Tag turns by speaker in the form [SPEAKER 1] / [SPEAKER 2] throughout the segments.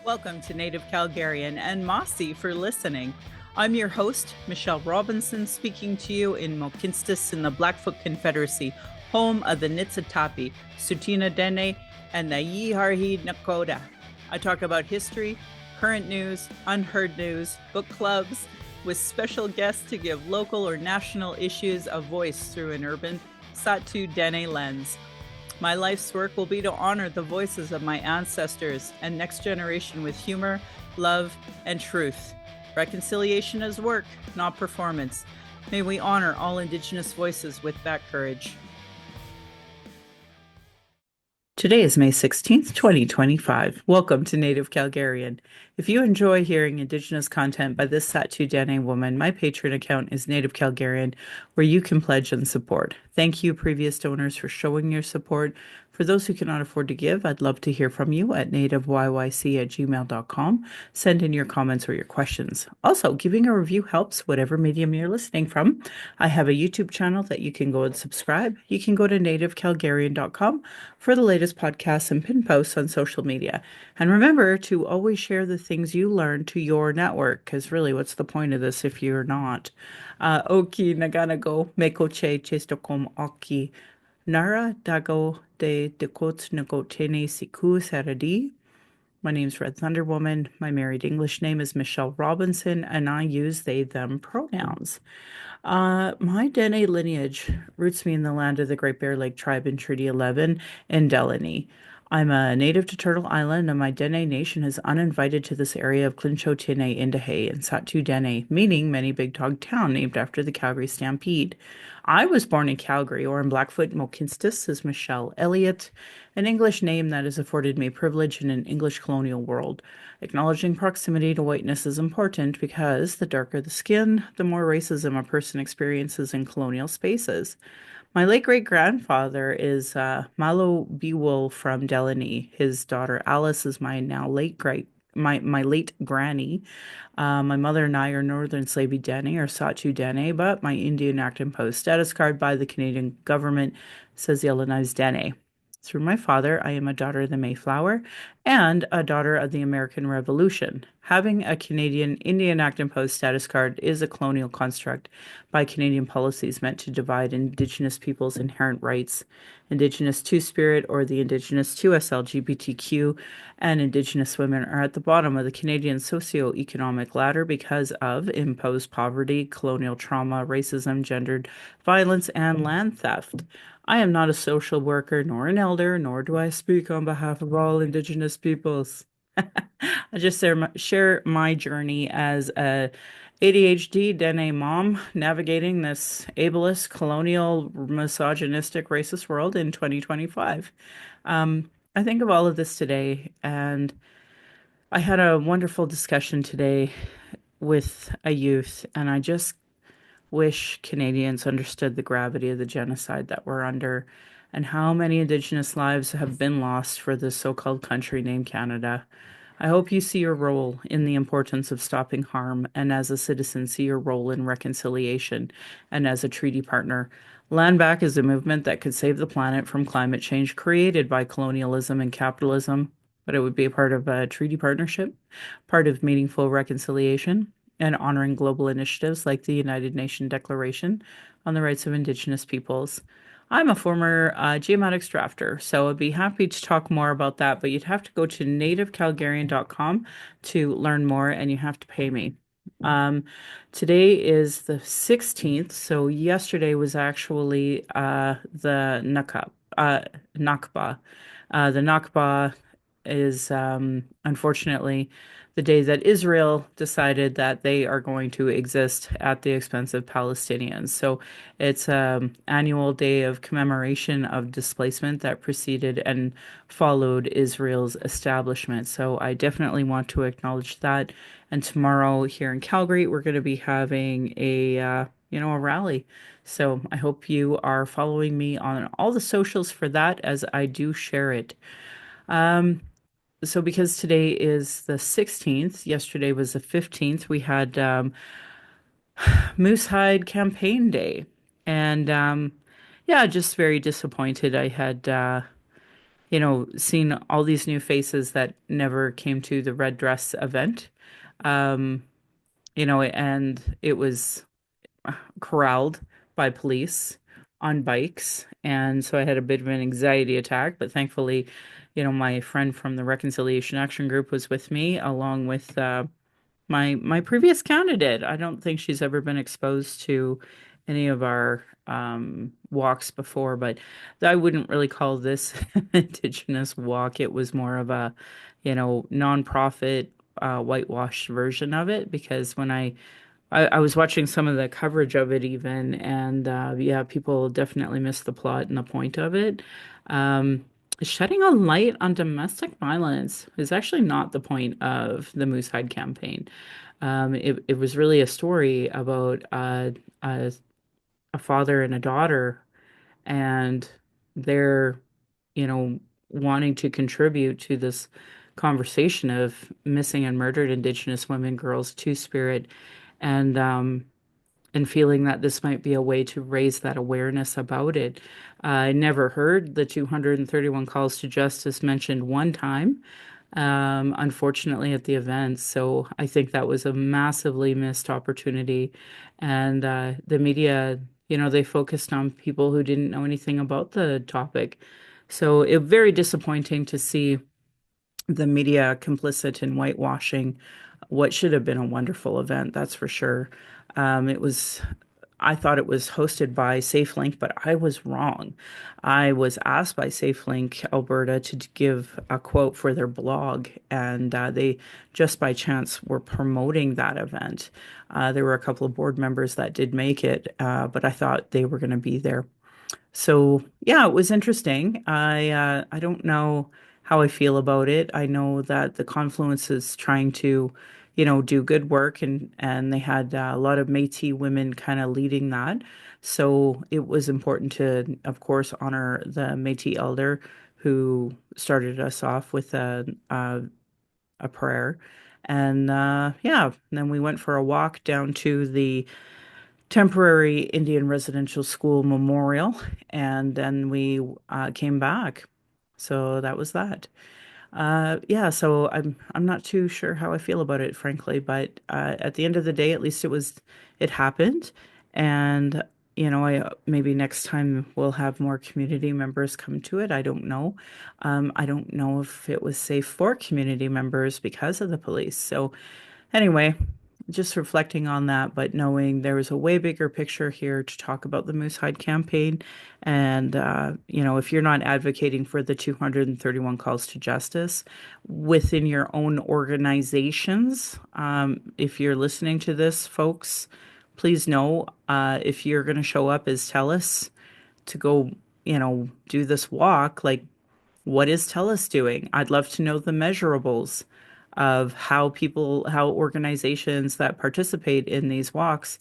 [SPEAKER 1] Welcome to Native Calgarian and Mossy for listening. I'm your host, Michelle Robinson, speaking to you in Mohkinstsis in the Blackfoot Confederacy, home of the Nitsitapi, Sutina Dene, and the Yiharhi Nakota. I talk about history, current news, unheard news, book clubs, with special guests to give local or national issues a voice through an urban Satu Dene lens. My life's work will be to honor the voices of my ancestors and next generation with humor, love, and truth. Reconciliation is work, not performance. May we honor all Indigenous voices with that courage. Today is May 16th, 2025. Welcome to Native Calgarian. If you enjoy hearing Indigenous content by this Satu Dene woman, my Patreon account is Native Calgarian, where you can pledge and support. Thank you, previous donors, for showing your support. For those who cannot afford to give, I'd love to hear from you at nativeyyc@gmail.com. Send in your comments or your questions. Also, giving a review helps, whatever medium you're listening from. I have a YouTube channel that you can go and subscribe. You can go to nativecalgarian.com for the latest podcasts and pin posts on social media. And remember to always share the things you learn to your network, because really, what's the point of this if you're not? Oki naganago mekoche chestokom aki nara dago de dekot nagotene siku saradi. My name's Red Thunder Woman. My married English name is Michelle Robinson, and I use they, them pronouns. My Dene lineage roots me in the land of the Great Bear Lake tribe in Treaty 11 in Delaney. I'm a native to Turtle Island, and my Dene nation is uninvited to this area of Clincho Tine Indahe and Satu Dene, meaning Many Big Dog Town, named after the Calgary Stampede. I was born in Calgary, or in Blackfoot, Mohkinstsis, as Michelle Elliott, an English name that has afforded me privilege in an English colonial world. Acknowledging proximity to whiteness is important because the darker the skin, the more racism a person experiences in colonial spaces. My late great grandfather is Malo Bewol from Delaney. His daughter Alice is my now late great my late granny. My mother and I are Northern Slavey Dene or Satu Dene, but my Indian Act and Post status card by the Canadian government says Yellowknives Dene. Through my father, I am a daughter of the Mayflower and a daughter of the American Revolution. Having a Canadian Indian Act and Post status card is a colonial construct by Canadian policies meant to divide Indigenous peoples' inherent rights. Indigenous Two-Spirit or the Indigenous 2S LGBTQ and Indigenous women are at the bottom of the Canadian socio-economic ladder because of imposed poverty, colonial trauma, racism, gendered violence, and land theft. I am not a social worker nor an elder, nor do I speak on behalf of all Indigenous peoples. I just share my journey as a ADHD Dene mom navigating this ableist, colonial, misogynistic, racist world in 2025. I think of all of this today, and I had a wonderful discussion today with a youth, and I just wish Canadians understood the gravity of the genocide that we're under and how many Indigenous lives have been lost for this so-called country named Canada. I hope you see your role in the importance of stopping harm, and as a citizen, see your role in reconciliation and as a treaty partner. Land Back is a movement that could save the planet from climate change created by colonialism and capitalism, but it would be a part of a treaty partnership, part of meaningful reconciliation, and honoring global initiatives like the United Nations Declaration on the Rights of Indigenous Peoples. I'm a former geomatics drafter, so I'd be happy to talk more about that, but you'd have to go to nativecalgarian.com to learn more, and you have to pay me. Today is the 16th, so yesterday was actually the Nakba. The Nakba is unfortunately the day that Israel decided that they are going to exist at the expense of Palestinians. So it's an annual day of commemoration of displacement that preceded and followed Israel's establishment. So I definitely want to acknowledge that. And tomorrow here in Calgary, we're going to be having a rally. So I hope you are following me on all the socials for that as I do share it. So because today is the 16th, yesterday was the 15th, we had Moosehide Campaign Day. And yeah, just very disappointed. I had seeing all these new faces that never came to the red dress event. Um, and it was corralled by police on bikes. And so I had a bit of an anxiety attack, but thankfully, my friend from the Reconciliation Action Group was with me, along with my previous candidate. I don't think she's ever been exposed to any of our walks before, but I wouldn't really call this Indigenous walk. It was more of a, nonprofit whitewashed version of it because when I was watching some of the coverage of it even, and yeah, people definitely missed the plot and the point of it. Um, Shedding a light on domestic violence is actually not the point of the Moosehide campaign. It was really a story about a, a father and a daughter, and they're, you know, wanting to contribute to this conversation of missing and murdered Indigenous women, girls, Two-Spirit, and feeling that this might be a way to raise that awareness about it. I never heard the 231 calls to justice mentioned one time, unfortunately, at the event. So I think that was a massively missed opportunity. And the media, they focused on people who didn't know anything about the topic. So it very disappointing to see the media complicit in whitewashing what should have been a wonderful event, that's for sure. It was, I thought it was hosted by SafeLink, but I was wrong. I was asked by SafeLink Alberta to give a quote for their blog, and they just by chance were promoting that event. There were a couple of board members that did make it, but I thought they were going to be there. So yeah, it was interesting. I don't know how I feel about it. I know that the Confluence is trying to, do good work, and they had a lot of Métis women kind of leading that. So it was important to, of course, honor the Métis elder who started us off with a prayer. And yeah, and then we went for a walk down to the temporary Indian residential school memorial, and then we came back. So that was that. Yeah, so I'm not too sure how I feel about it, frankly, but at the end of the day, at least it happened, and I maybe next time we'll have more community members come to it. I don't know. I don't know if it was safe for community members because of the police. So anyway, just reflecting on that, but knowing there was a way bigger picture here to talk about the Moosehide campaign. And, if you're not advocating for the 231 calls to justice within your own organizations, if you're listening to this, folks, please know if you're going to show up as TELUS to go, do this walk, like what is TELUS doing? I'd love to know the measurables of how organizations that participate in these walks.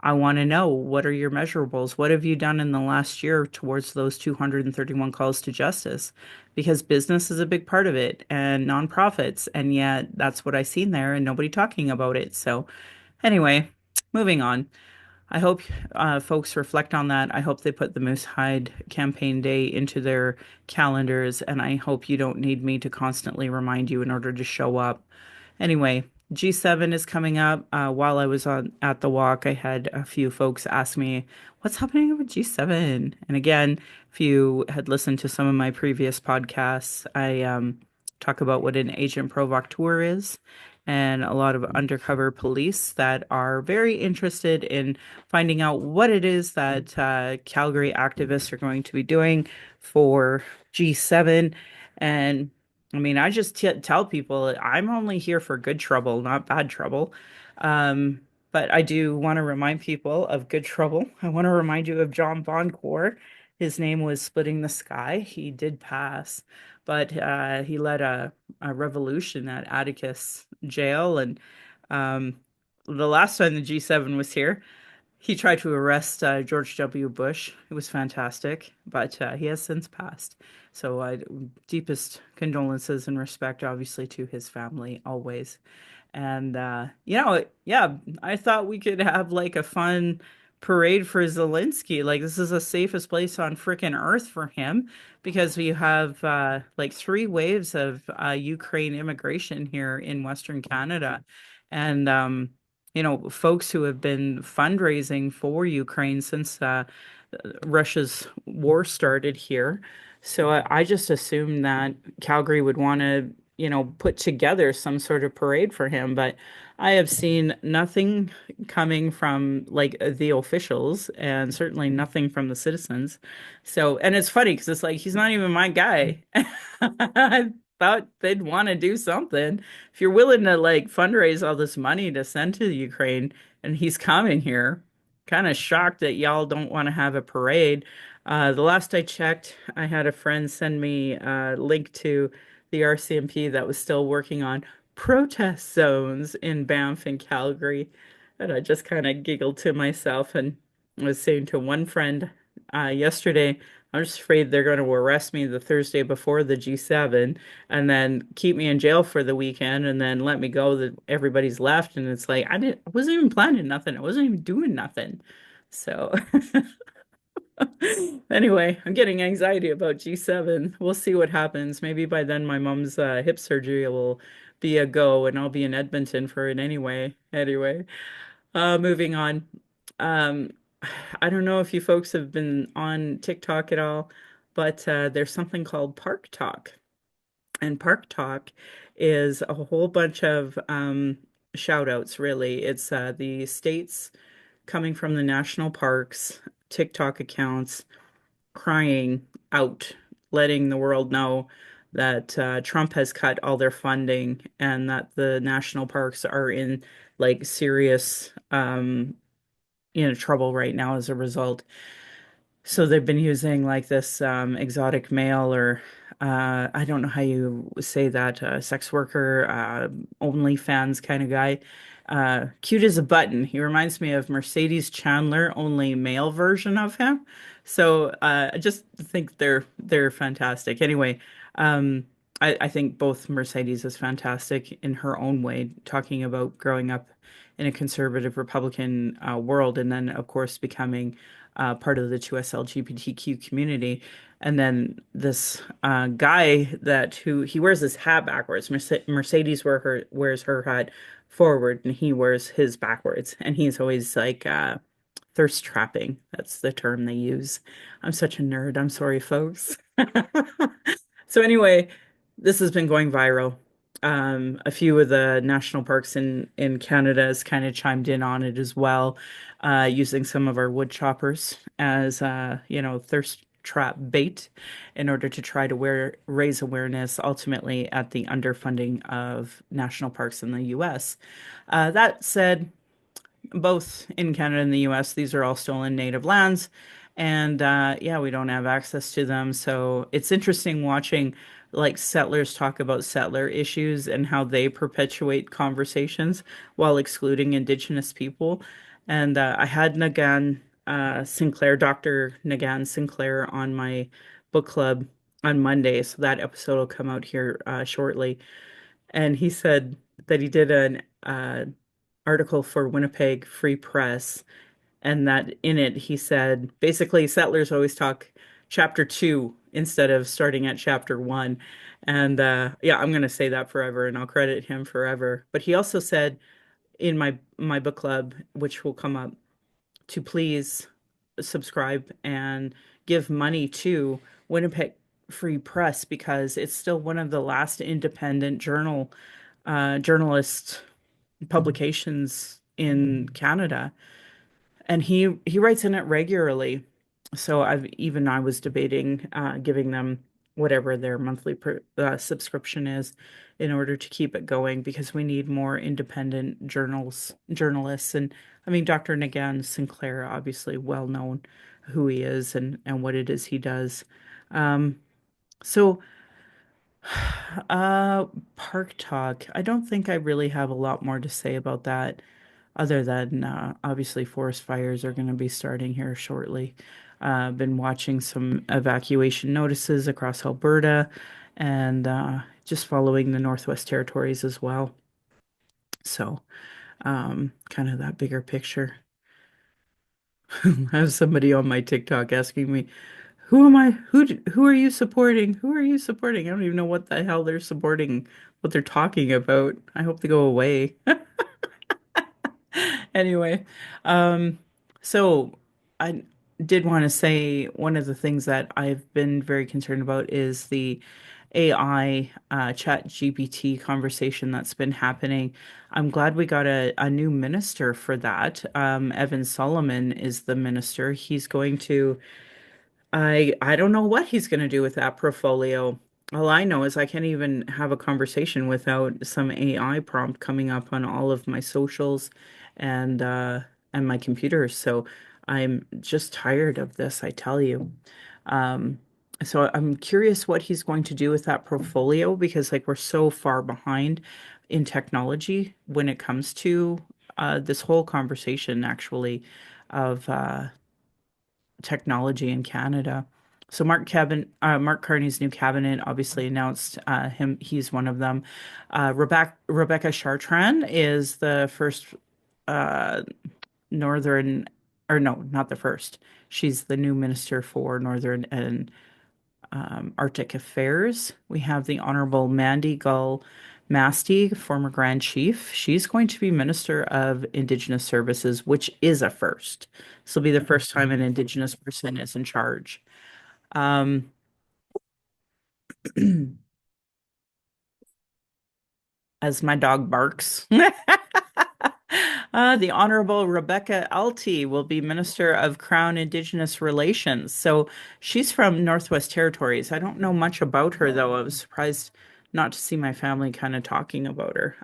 [SPEAKER 1] I want to know, what are your measurables? What have you done in the last year towards those 231 calls to justice? Because business is a big part of it and nonprofits. And yet that's what I seen there and nobody talking about it. So anyway, moving on. I hope folks reflect on that. I hope they put the Moosehide Campaign Day into their calendars, and I hope you don't need me to constantly remind you in order to show up. Anyway, G7 is coming up. While I was on at the walk, I had a few folks ask me, "What's happening with G7?" And again, if you had listened to some of my previous podcasts, I talk about what an agent provocateur is, and a lot of undercover police that are very interested in finding out what it is that Calgary activists are going to be doing for G7. And I mean, I just tell people I'm only here for good trouble, not bad trouble. Um, but I do want to remind people of good trouble. I want to remind you of John Boncourt. His name was Splitting the Sky. He did pass, but he led a revolution at Atticus Jail. And um, the last time the G7 was here, he tried to arrest George W. Bush. It was fantastic, but he has since passed. So, deepest condolences and respect, obviously, to his family always. And, yeah, I thought we could have like a fun parade for Zelensky. Like this is the safest place on frickin' earth for him because we have like three waves of Ukraine immigration here in Western Canada. And folks who have been fundraising for Ukraine since Russia's war started here. So I just assumed that Calgary would want to, put together some sort of parade for him, but I have seen nothing coming from like the officials and certainly nothing from the citizens. So, and it's funny because it's like he's not even my guy. I thought they'd want to do something. If you're willing to like fundraise all this money to send to the Ukraine and he's coming here, kind of shocked that y'all don't want to have a parade. The last I checked, I had a friend send me a link to the RCMP that was still working on protest zones in Banff and Calgary. And I just kind of giggled to myself and was saying to one friend yesterday, I'm just afraid they're going to arrest me the Thursday before the G7 and then keep me in jail for the weekend and then let me go that everybody's left. And it's like, I wasn't even planning nothing. I wasn't even doing nothing. So anyway, I'm getting anxiety about G7. We'll see what happens. Maybe by then my mom's hip surgery will be a go and I'll be in Edmonton for it anyway. Anyway, moving on. Um, I don't know if you folks have been on TikTok at all, but there's something called Park Talk. And Park Talk is a whole bunch of shout outs, really. It's the states coming from the national parks, TikTok accounts crying out, letting the world know that Trump has cut all their funding and that the national parks are in like serious trouble right now as a result. So they've been using like this exotic male or I don't know how you say that, sex worker, OnlyFans kind of guy. Cute as a button. He reminds me of Mercedes Chandler, only male version of him. So I just think they're fantastic. Anyway, I think both Mercedes is fantastic in her own way, talking about growing up in a conservative Republican world, and then of course becoming part of the 2S LGBTQ community. And then this guy that who he wears his hat backwards. Mercedes wears her hat forward, and he wears his backwards. And he's always like thirst trapping. That's the term they use. I'm such a nerd. I'm sorry, folks. So anyway, this has been going viral. A few of the national parks in Canada has kind of chimed in on it as well, using some of our wood choppers as thirst trap bait in order to try to raise awareness ultimately at the underfunding of national parks in the US. That said, both in Canada and the US, these are all stolen native lands. And yeah, we don't have access to them. So it's interesting watching like settlers talk about settler issues and how they perpetuate conversations while excluding Indigenous people. And I had Nagan Sinclair, Dr. Nagan Sinclair, on my book club on Monday. So that episode will come out here shortly. And he said that he did an article for Winnipeg Free Press, and that in it he said basically settlers always talk chapter two instead of starting at chapter one. And yeah, I'm going to say that forever and I'll credit him forever. But he also said in my book club, which will come up, to please subscribe and give money to Winnipeg Free Press because it's still one of the last independent journalist publications in Canada, and he writes in it regularly. So I was debating giving them whatever their monthly subscription is in order to keep it going because we need more independent journalists. And I mean, Dr. Nagan Sinclair, obviously well known who he is and what it is he does. So uh, Park Talk. I don't think I really have a lot more to say about that, other than obviously forest fires are going to be starting here shortly. Been watching some evacuation notices across Alberta and just following the Northwest Territories as well. So, kind of that bigger picture. I have somebody on my TikTok asking me, "Who am I? Who are you supporting? Who are you supporting?" I don't even know what the hell they're supporting, what they're talking about. I hope they go away. Anyway, um, so I did want to say one of the things that I've been very concerned about is the AI chat GPT conversation that's been happening. I'm glad we got a new minister for that. Evan Solomon is the minister. He's going to I don't know what he's going to do with that portfolio. All I know is I can't even have a conversation without some AI prompt coming up on all of my socials and my computers. So I'm just tired of this, I tell you. Um, so I'm curious what he's going to do with that portfolio because like we're so far behind in technology when it comes to this whole conversation actually of technology in Canada. So Mark Carney's new cabinet obviously announced him. He's one of them. Rebecca Chartrand is the first uh, Northern, or no, not the first. She's the new minister for Northern and Arctic Affairs. We have the Honorable Mandy Gull Masty, former Grand Chief. She's going to be Minister of Indigenous Services, which is a first. This will be the first time an Indigenous person is in charge. Um, as my dog barks. The Honorable Rebecca Alty will be Minister of Crown Indigenous Relations. So she's from Northwest Territories. I don't know much about her, though. I was surprised not to see my family kind of talking about her.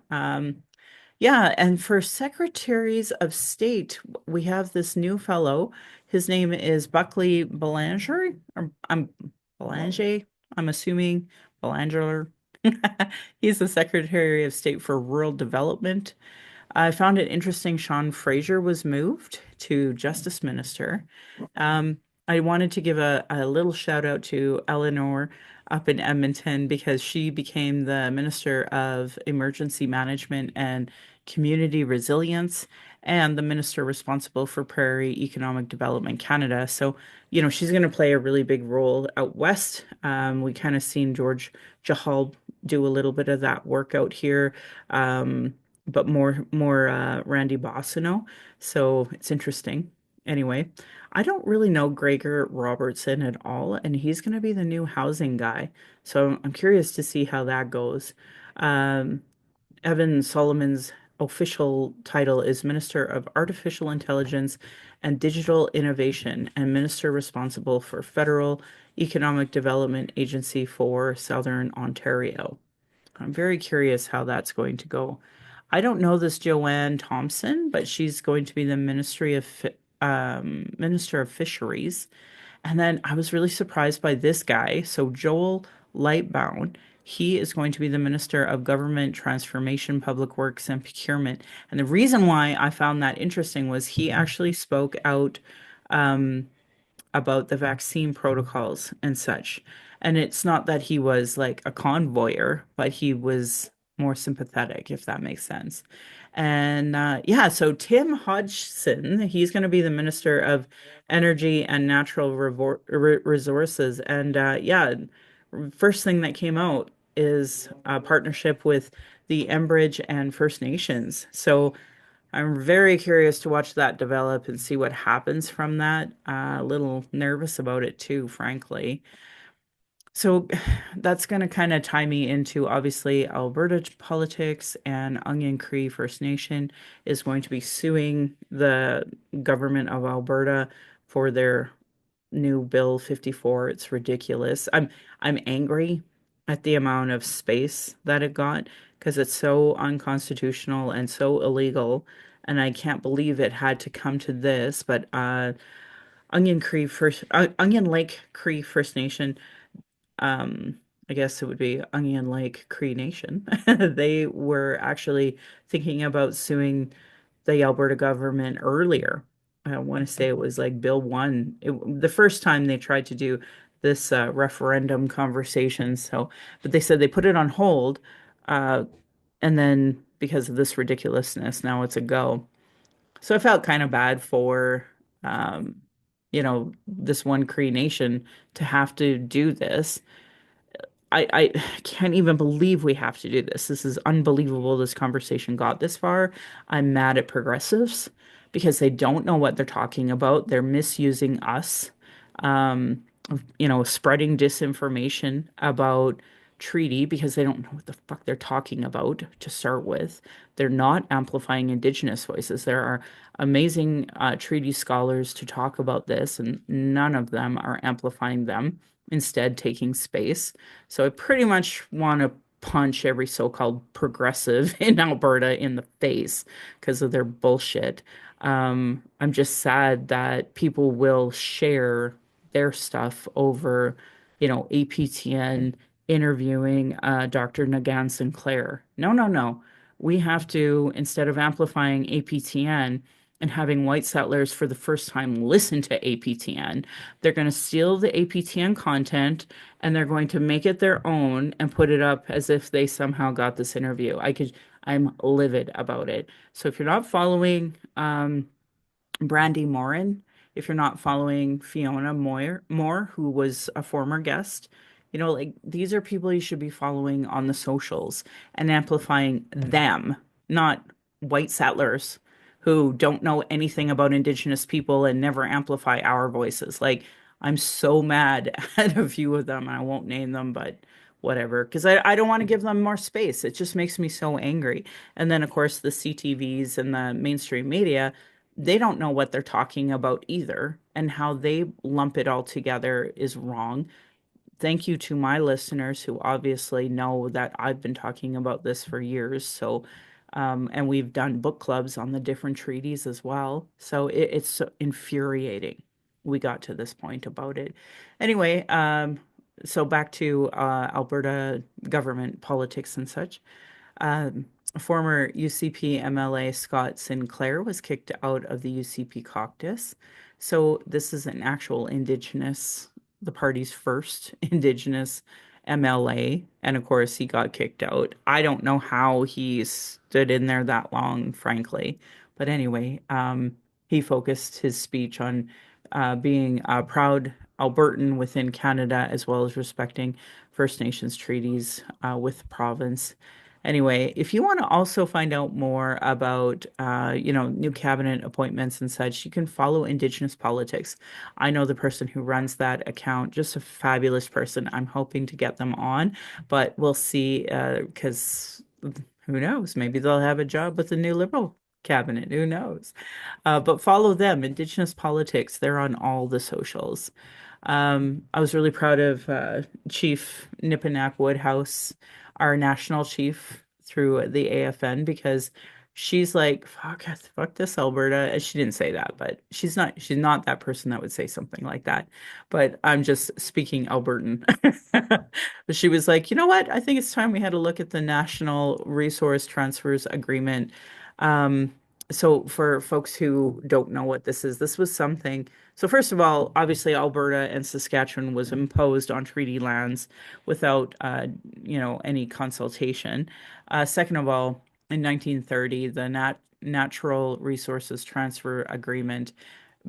[SPEAKER 1] Yeah, and for Secretaries of State, we have this new fellow. His name is Buckley Belanger, or I'm Belanger, I'm assuming Belanger. He's the Secretary of State for Rural Development. I found it interesting Sean Fraser was moved to Justice Minister. I wanted to give a little shout out to Eleanor up in Edmonton because she became the Minister of Emergency Management and Community Resilience and the minister responsible for Prairie Economic Development Canada. So, she's going to play a really big role out west. We kind of seen George Jahal do a little bit of that work out here. But more Randy Bossino. So it's interesting. Anyway, I don't really know Gregor Robertson at all, and he's going to be the new housing guy. So I'm curious to see how that goes. Um, Evan Solomon's official title is Minister of Artificial Intelligence and Digital Innovation and Minister responsible for Federal Economic Development Agency for Southern Ontario. I'm very curious how that's going to go. I don't know this Joanne Thompson, but she's going to be the Minister of Fisheries. And then I was really surprised by this guy. So Joel Lightbound, he is going to be the Minister of Government Transformation, Public Works, and Procurement. And the reason why I found that interesting was he actually spoke out um, about the vaccine protocols and such. And it's not that he was like a convoyer, but he was more sympathetic, if that makes sense. And yeah, so Tim Hodgson, he's going to be the Minister of Energy and Natural Resources. And yeah, first thing that came out is a partnership with the Enbridge and First Nations. So I'm very curious to watch that develop and see what happens from that. A little nervous about it too, frankly. So that's going to kind of tie me into obviously Alberta politics and Onion Cree First Nation is going to be suing the government of Alberta for their new Bill 54. It's ridiculous. I'm angry at the amount of space that it got because it's so unconstitutional and so illegal, and I can't believe it had to come to this. But Onion Lake Cree First Nation, um, I guess it would be Onion Lake Cree Nation. They were actually thinking about suing the Alberta government earlier. I want to say it was like Bill 1, the first time they tried to do this referendum conversation. So, but they said they put it on hold, uh, and then because of this ridiculousness, now it's a go. So I felt kind of bad for um, this one Cree Nation to have to do this. I can't even believe we have to do this. This is unbelievable this conversation got this far. I'm mad at progressives because they don't know what they're talking about. They're misusing us, um, spreading disinformation about treaty because they don't know what the fuck they're talking about to start with. They're not amplifying Indigenous voices. There are amazing treaty scholars to talk about this, and none of them are amplifying them, instead taking space. So I pretty much want to punch every so-called progressive in Alberta in the face because of their bullshit. I'm just sad that people will share their stuff over, APTN interviewing Dr. Nagan Sinclair. No, no, no. We have to, instead of amplifying APTN and having white settlers for the first time listen to APTN, they're going to steal the APTN content and they're going to make it their own and put it up as if they somehow got this interview. I'm livid about it. So if you're not following Brandy Morin, if you're not following Fiona Moore, who was a former guest, like these are people you should be following on the socials and amplifying them, not white settlers who don't know anything about Indigenous people and never amplify our voices. Like, I'm so mad at a few of them. I won't name them, but whatever, because I don't want to give them more space. It just makes me so angry. And then, of course, the CTVs and the mainstream media, they don't know what they're talking about either, and how they lump it all together is wrong. Thank you to my listeners who obviously know that I've been talking about this for years. So, and we've done book clubs on the different treaties as well. So it's so infuriating we got to this point about it. Anyway, so back to Alberta government politics and such. Um, Former UCP MLA Scott Sinclair was kicked out of the UCP caucus. So this is an actual Indigenous, the party's first Indigenous MLA. And of course, he got kicked out. I don't know how he stood in there that long, frankly. But anyway, he focused his speech on being a proud Albertan within Canada, as well as respecting First Nations treaties with the province. Anyway, if you want to also find out more about, new cabinet appointments and such, you can follow Indigenous Politics. I know the person who runs that account, just a fabulous person. I'm hoping to get them on, but we'll see, because who knows? Maybe they'll have a job with the new Liberal cabinet. Who knows? But follow them, Indigenous Politics. They're on all the socials. I was really proud of Chief Nippanak Woodhouse, our national chief through the AFN, because she's like, fuck this Alberta. And she didn't say that, but she's not that person that would say something like that. But I'm just speaking Albertan. But she was like, you know what? I think it's time we had a look at the National Resource Transfers Agreement. Um, so for folks who don't know what this was something. So first of all, obviously Alberta and Saskatchewan was imposed on treaty lands without, any consultation. Second of all, in 1930, the Natural Resources Transfer Agreement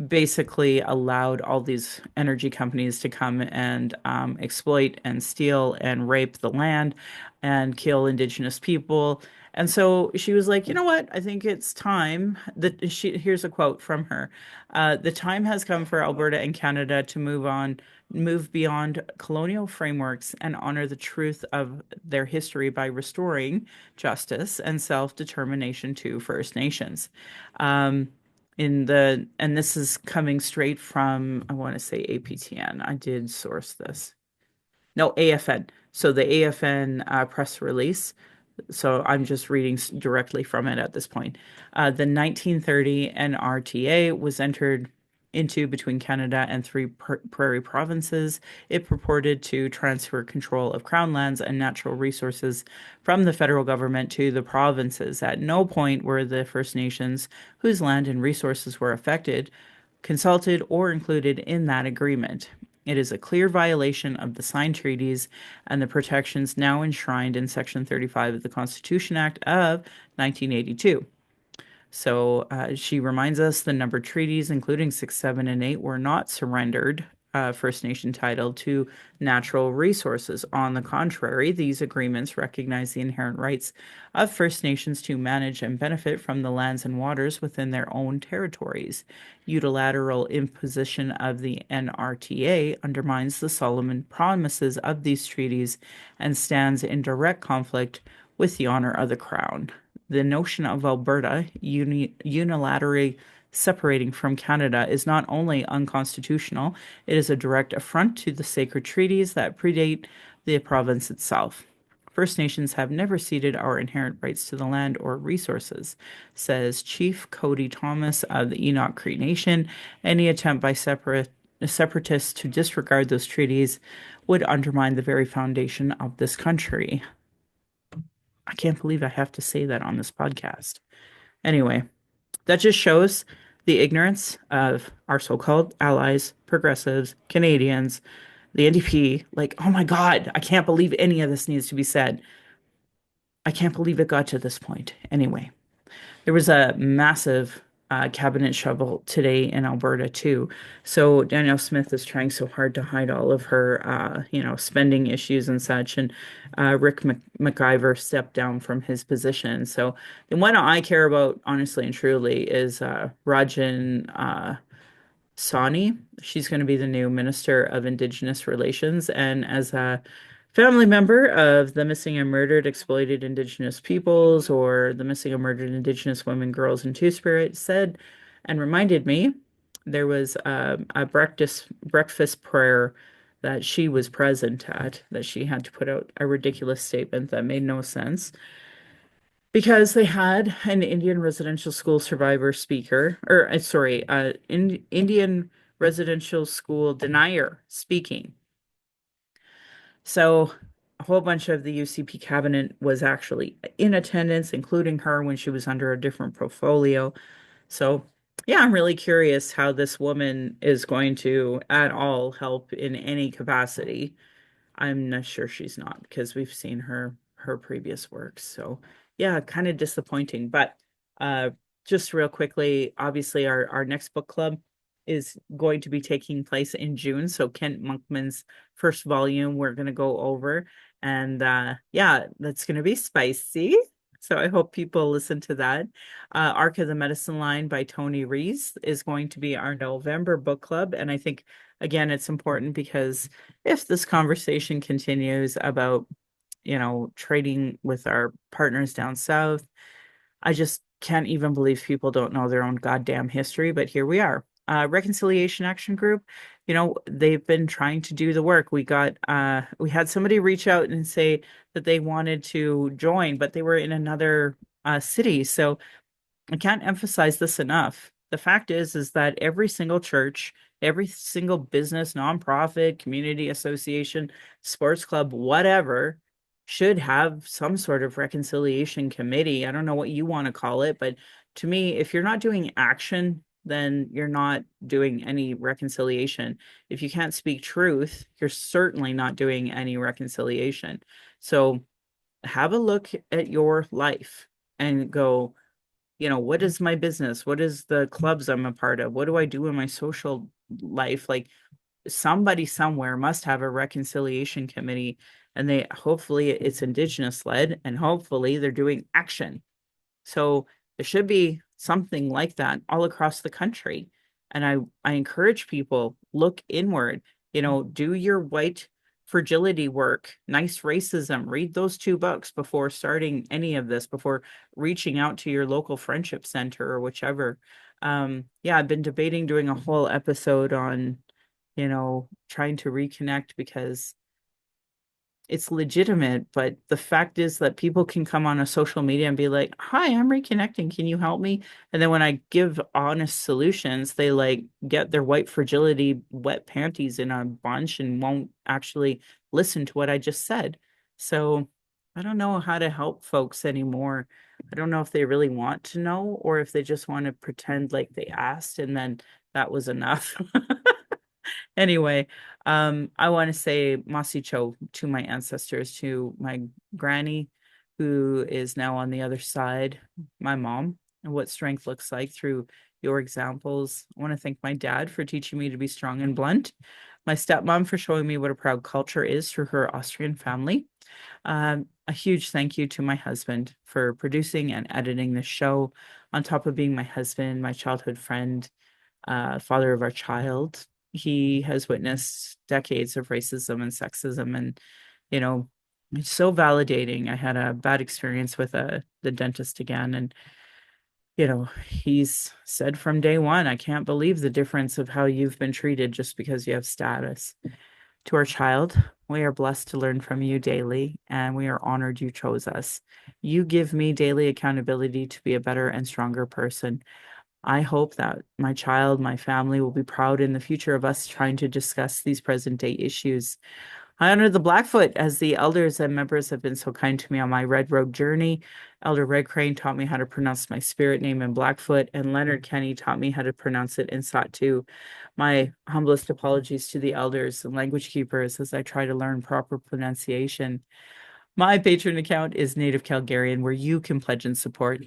[SPEAKER 1] basically allowed all these energy companies to come and exploit and steal and rape the land and kill Indigenous people. And so she was like, you know what? I think it's time that here's a quote from her. The time has come for Alberta and Canada to move beyond colonial frameworks and honor the truth of their history by restoring justice and self-determination to First Nations. Um, and this is coming straight from, I want to say APTN. I did source this. No, AFN. So the AFN press release. So I'm just reading directly from it at this point. The 1930 NRTA was entered into between Canada and three prairie provinces. It purported to transfer control of crown lands and natural resources from the federal government to the provinces. At no point were the First Nations, whose land and resources were affected, consulted or included in that agreement. It is a clear violation of the signed treaties and the protections now enshrined in Section 35 of the Constitution Act of 1982. So she reminds us the numbered treaties, including 6, 7, and 8, were not surrendered First Nation title to natural resources. On the contrary, these agreements recognize the inherent rights of First Nations to manage and benefit from the lands and waters within their own territories. Unilateral imposition of the NRTA undermines the solemn promises of these treaties and stands in direct conflict with the honor of the Crown. The notion of Alberta unilaterally separating from Canada is not only unconstitutional, it is a direct affront to the sacred treaties that predate the province itself. First Nations have never ceded our inherent rights to the land or resources, says Chief Cody Thomas of the Enoch Cree Nation. Any attempt by separatists to disregard those treaties would undermine the very foundation of this country. I can't believe I have to say that on this podcast. Anyway, that just shows the ignorance of our so-called allies, progressives, Canadians, the NDP. Like, oh my God, I can't believe any of this needs to be said. I can't believe it got to this point. Anyway, there was a massive cabinet shovel today in Alberta too. So Danielle Smith is trying so hard to hide all of her, spending issues and such. And Rick McIver stepped down from his position. So the one I care about, honestly and truly, is Rajan Sani. She's going to be the new Minister of Indigenous Relations. And as a family member of the missing and murdered exploited Indigenous peoples or the missing and murdered Indigenous women, girls, and Two-Spirit, said and reminded me there was a breakfast prayer that she was present at, that she had to put out a ridiculous statement that made no sense because they had an Indian residential school survivor speaker, or sorry, Indian residential school denier speaking. So a whole bunch of the UCP cabinet was actually in attendance, including her when she was under a different portfolio. So yeah, I'm really curious how this woman is going to at all help in any capacity. I'm not sure she's not because we've seen her previous works. So yeah, kind of disappointing. But uh just real quickly, obviously our next book club is going to be taking place in June. So Kent Monkman's first volume we're gonna go over. And yeah, that's gonna be spicy. So I hope people listen to that. Arc of the Medicine Line by Tony Rees is going to be our November book club. And I think again it's important because if this conversation continues about, trading with our partners down south, I just can't even believe people don't know their own goddamn history, but here we are. Reconciliation Action Group, they've been trying to do the work. We had somebody reach out and say that they wanted to join, but they were in another city. So I can't emphasize this enough. The fact is that every single church, every single business, nonprofit, community association, sports club, whatever, should have some sort of reconciliation committee. I don't know what you want to call it, but to me, if you're not doing action, then you're not doing any reconciliation. If you can't speak truth, you're certainly not doing any reconciliation. So have a look at your life and go, what is my business? What is the clubs I'm a part of? What do I do in my social life? Like somebody somewhere must have a reconciliation committee and they hopefully it's Indigenous led and hopefully they're doing action. So there should be something like that all across the country. And I encourage people, look inward, do your white fragility work, nice racism, read those two books before starting any of this, before reaching out to your local friendship center or whichever. Yeah, I've been debating doing a whole episode on, trying to reconnect because it's legitimate, but the fact is that people can come on a social media and be like, "Hi, I'm reconnecting. Can you help me?" And then when I give honest solutions, they like get their white fragility wet panties in a bunch and won't actually listen to what I just said. So I don't know how to help folks anymore. I don't know if they really want to know or if they just want to pretend like they asked and then that was enough. Anyway, I want to say Masicho to my ancestors, to my granny, who is now on the other side, my mom. and what strength looks like through your examples. I want to thank my dad for teaching me to be strong and blunt, my stepmom for showing me what a proud culture is through her Austrian family. A huge thank you to my husband for producing and editing the show, on top of being my husband, my childhood friend, father of our child. He has witnessed decades of racism and sexism, and you know, it's so validating. I had a bad experience with the dentist again, and he's said from day one, I can't believe the difference of how you've been treated just because you have status. To our child, we are blessed to learn from you daily, and we are honored you chose us. You give me daily accountability to be a better and stronger person. I hope that my child, my family will be proud in the future of us trying to discuss these present day issues. I honor the Blackfoot as the elders and members have been so kind to me on my Red Road journey. Elder Red Crane taught me how to pronounce my spirit name in Blackfoot, and Leonard Kenny taught me how to pronounce it in Sot-too. My humblest apologies to the elders and language keepers as I try to learn proper pronunciation. My patron account is Native Calgarian, where you can pledge and support.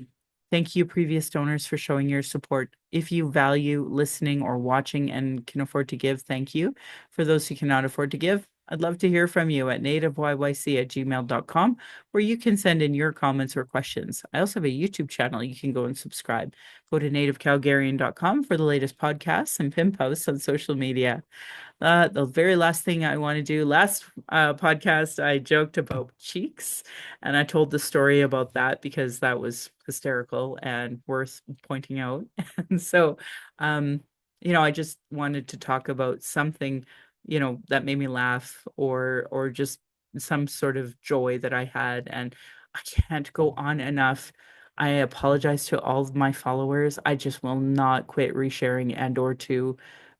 [SPEAKER 1] Thank you, previous donors, for showing your support. If you value listening or watching and can afford to give, thank you. For those who cannot afford to give, I'd love to hear from you at nativeyyc@gmail.com, where you can send in your comments or questions. I also have a YouTube channel you can go and subscribe. Go to nativecalgarian.com for the latest podcasts and pin posts on social media. The very last thing I want to do, last podcast, I joked about cheeks, and I told the story about that because that was hysterical and worth pointing out. And so, I just wanted to talk about something, that made me laugh or just some sort of joy that I had. And I can't go on enough. I apologize to all of my followers. I just will not quit resharing Andor 2.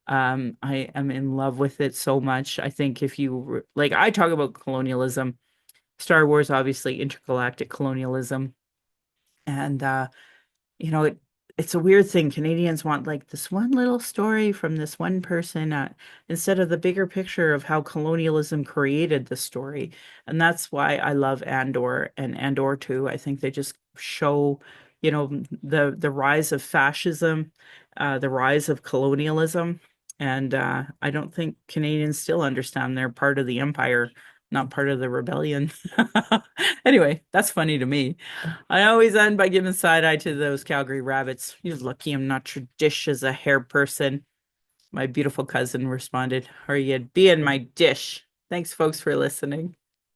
[SPEAKER 1] I am in love with it so much. I think if you like, I talk about colonialism, Star Wars, obviously intergalactic colonialism, and it's a weird thing. Canadians want like this one little story from this one person, instead of the bigger picture of how colonialism created the story. And that's why I love Andor and Andor 2. I think they just show, the rise of fascism, the rise of colonialism. And I don't think Canadians still understand they're part of the empire, not part of the rebellion. Anyway, that's funny to me. I always end by giving side eye to those Calgary rabbits. You're lucky I'm not your dish as a hair person. My beautiful cousin responded, are you being my dish? Thanks, folks, for listening.